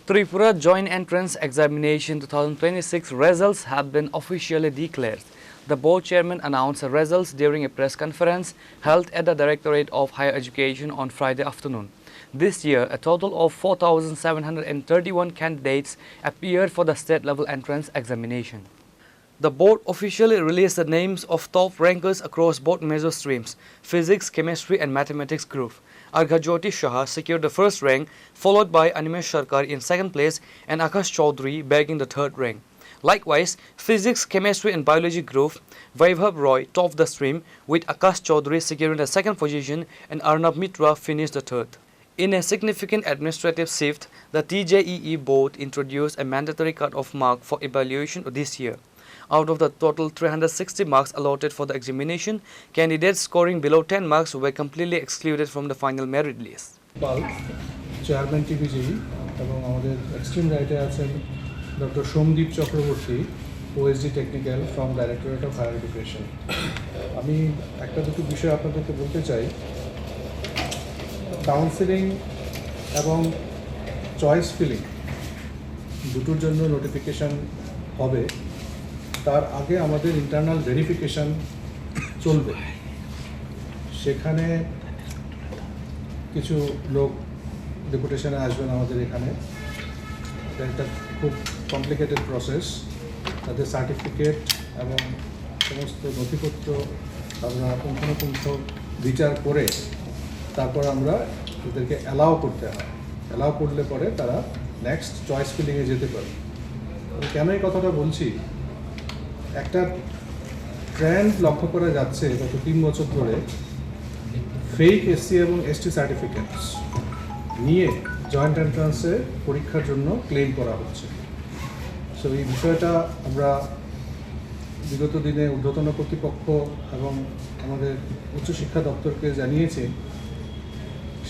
Tripura Joint Entrance Examination 2026 results have been officially declared. The board chairman announced the results during a press conference held at the Directorate of Higher Education on Friday afternoon. This year, a total of 4,731 candidates appeared for the state-level entrance examination. The board officially released the names of top rankers across both major streams, physics, chemistry and mathematics group. Arghajyoti Shah secured the first rank, followed by Animesh Sarkar in second place and Akash Chaudhary bagging the third rank. Likewise, physics, chemistry and biology group, Vaibhav Roy topped the stream with Akash Chaudhary securing the second position and Arnab Mitra finished the third. In a significant administrative shift, the TJEE board introduced a mandatory cut-off mark for evaluation this year. Out of the total 360 marks allotted for the examination, candidates scoring below 10 marks were completely excluded from the final merit list. Chairman TPGE এবং আমাদের extreme রাইটে আছেন doctor Somdeep Chakraborty OSD technical from directorate of higher education. আমি একটা দুটো বিষয় আপনাদেরকে বলতে চাই। কাউন্সেলিং এবং চয়েস ফিলিং দুটোর জন্য নোটিফিকেশান হবে, তার আগে আমাদের ইন্টারনাল ভেরিফিকেশান চলবে। সেখানে কিছু লোক ডেপুটেশনে আসবেন আমাদের এখানে। এটা একটা খুব কমপ্লিকেটেড প্রসেস। তাদের সার্টিফিকেট এবং সমস্ত নথিপত্র আমরা পুঙ্খানুপুঙ্খ বিচার করে তারপর আমরা এদেরকে অ্যালাউ করতে হয়। অ্যালাউ করলে পরে তারা নেক্সট চয়েস ফিলিংয়ে যেতে পারে। কেন এই কথাটা বলছি, একটা ট্রেন্ড লক্ষ্য করা যাচ্ছে গত 3 বছর ধরে ফেক এসসি এবং এসটি সার্টিফিকেটস নিয়ে জয়েন্ট এন্ট্রান্সে পরীক্ষার জন্য ক্লেম করা হচ্ছে। সো এই বিষয়টা আমরা বিগত দিনে ঊর্ধ্বতন কর্তৃপক্ষ এবং আমাদের উচ্চশিক্ষা দপ্তরকে জানিয়েছি।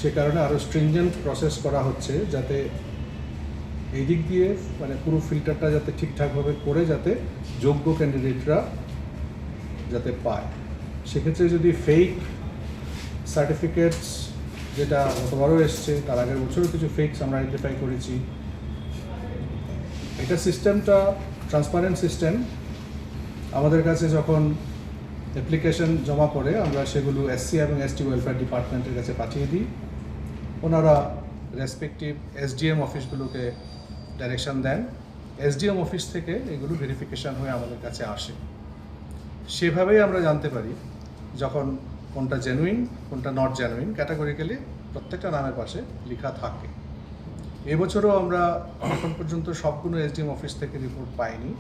সে কারণে আরও স্ট্রিনজেন্ট প্রসেস করা হচ্ছে, যাতে এই দিক দিয়ে মানে পুরো ফিল্টারটা যাতে ঠিকঠাকভাবে করে যাতে যোগ্য ক্যান্ডিডেটরা যাতে পায়। সেক্ষেত্রে যদি ফেক সার্টিফিকেটস, যেটা গতবারও এসছে, তার আগের বছরও কিছু ফেকস আমরা আইডেন্টিফাই করেছি। এটা সিস্টেমটা ট্রান্সপারেন্ট সিস্টেম। আমাদের কাছে যখন অ্যাপ্লিকেশন জমা করে আমরা সেগুলো এসসি এবং এসটি ওয়েলফেয়ার ডিপার্টমেন্টের কাছে পাঠিয়ে দিই। ওনারা রেসপেক্টিভ এসডিএম অফিসগুলোকে ডাইরেকশন দেন। এসডিএম অফিস থেকে এগুলো ভেরিফিকেশান হয়ে আমাদের কাছে আসে। সেভাবেই আমরা জানতে পারি যখন কোনটা জেনুইন কোনটা নট জেনুইন, ক্যাটাগরিক্যালি প্রত্যেকটা নামের পাশে লেখা থাকে। এবছরও আমরা এখন পর্যন্ত সবগুলো এসডিএম অফিস থেকে রিপোর্ট পাইনি,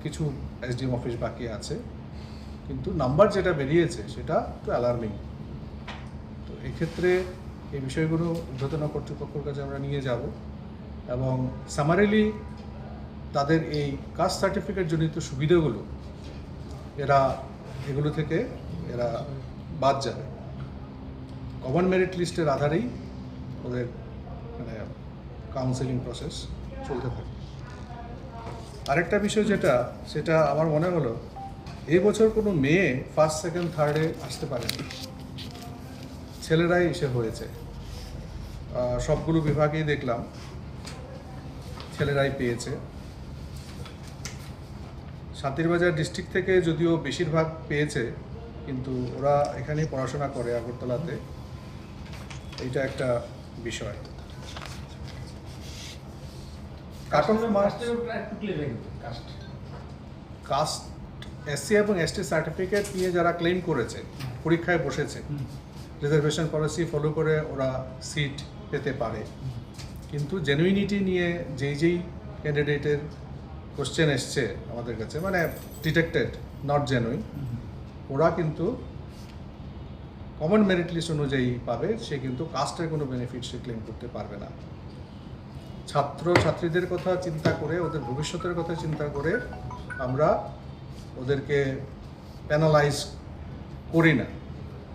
কিছু এসডিএম অফিস বাকি আছে, কিন্তু নাম্বার যেটা বেরিয়েছে সেটা একটু অ্যালার্মিং। তো এক্ষেত্রে এই বিষয়গুলো ঊর্ধ্বতন কর্তৃপক্ষের কাছে আমরা নিয়ে যাব এবং সামারিলি তাদের এই কাস্ট সার্টিফিকেট জনিত সুবিধাগুলো এগুলো থেকে এরা বাদ যাবে। কমন মেরিট লিস্টের আধারেই ওদের মানে কাউন্সেলিং প্রসেস চলতে থাকে। আরেকটা বিষয় সেটা আমার মনে হলো, এই বছর কোনো মেয়ে ফার্স্ট সেকেন্ড থার্ডে আসতে পারেনি, ছেলেরাই এসে হয়েছে। সবগুলো বিভাগেই দেখলাম ছেলেরাই পেয়েছে। শান্তিরবাজার ডিস্ট্রিক্ট থেকে যদিও বেশিরভাগ পেয়েছে, কিন্তু ওরা এখানেই পড়াশোনা করে আগরতলাতে। এইটা একটা বিষয়। কাস্ট এসসি এবং এসটি সার্টিফিকেট নিয়ে যারা ক্লেম করেছে, পরীক্ষায় বসেছে, রিজার্ভেশন পলিসি ফলো করে ওরা সিট পেতে পারে। কিন্তু জেনুইনিটি নিয়ে যেই ক্যান্ডিডেটের কোশ্চেন এসছে আমাদের কাছে, মানে ডিটেক্টেড নট জেনুইন, ওরা কিন্তু কমন মেরিট লিস্ট অনুযায়ী পাবে। সে কিন্তু কাস্টের কোনো বেনিফিট সে ক্লেম করতে পারবে না। ছাত্রীদের কথা চিন্তা করে, ওদের ভবিষ্যতের কথা চিন্তা করে আমরা ওদেরকে প্যানালাইজ করি না,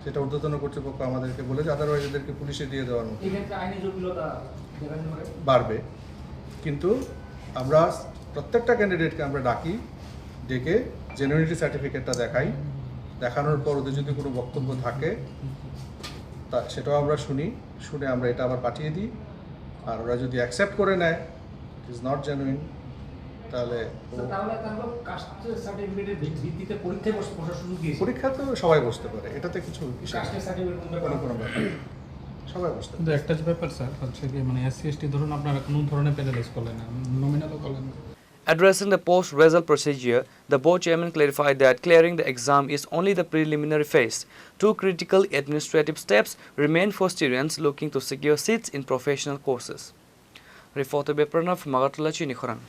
সেটা ঊর্ধ্বতন কর্তৃপক্ষ আমাদেরকে বলেছে। আদারওয়াইজ এদেরকে পুলিশে দিয়ে দেওয়ার মতো বাড়বে। কিন্তু আমরা প্রত্যেকটা ক্যান্ডিডেটকে আমরা ডাকি, ডেকে জেনুইনিটি সার্টিফিকেটটা দেখাই। দেখানোর পর ওদের যদি কোনো বক্তব্য থাকে তা সেটাও আমরা শুনে আমরা এটা আবার পাঠিয়ে দিই। আর ওরা যদি অ্যাকসেপ্ট করে নেয় ইট ইজ নট জেনুইন, তাহলে কাস্ট সার্টিফিকেটের ভিত্তিতে পরীক্ষায় বসার সুযোগ দিয়েছে। পরীক্ষা তো সবাই বসতে পারে, এটাতে কিছু কাস্টের সার্টিফিকেট কোনো ব্যাপার না। সবাই বসতে পারে। কিন্তু একটা যে ব্যাপার স্যার হচ্ছে কি মানে SC/ST ধরুন আপনারা কোনো ধরনের প্যানেলাইজ করলেন না, নমিনালও করলেন না। Addressing the post-result procedure, the board chairman clarified that clearing the exam is only the preliminary phase. Two critical administrative steps remain for students looking to secure seats in professional courses. Reporter by Pranav, Magatala, Chinikhorang.